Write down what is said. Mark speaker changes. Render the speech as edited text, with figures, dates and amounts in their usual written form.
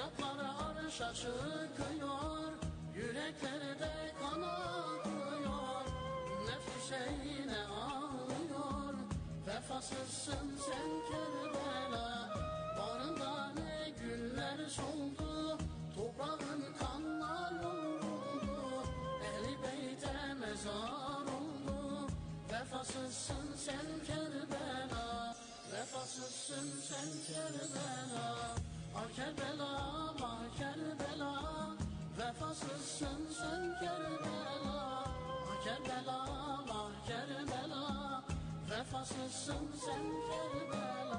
Speaker 1: Feryatlar arşa çıkıyor, yüreklerde kan akıyor. Nefise'yle ağlıyor, vefasızsın sen Kerbela. Bağrında ne güller soldu, toprağın kanla yoruldu. Ehli beyte mezar oldu, vefasızsın sen Kerbela. Vefasızsın sen Kerbela. Ah Kerbela, ah Kerbela, vefasızsın sen Kerbela. Ah Kerbela, ah Kerbela, vefasızsın sen Kerbela.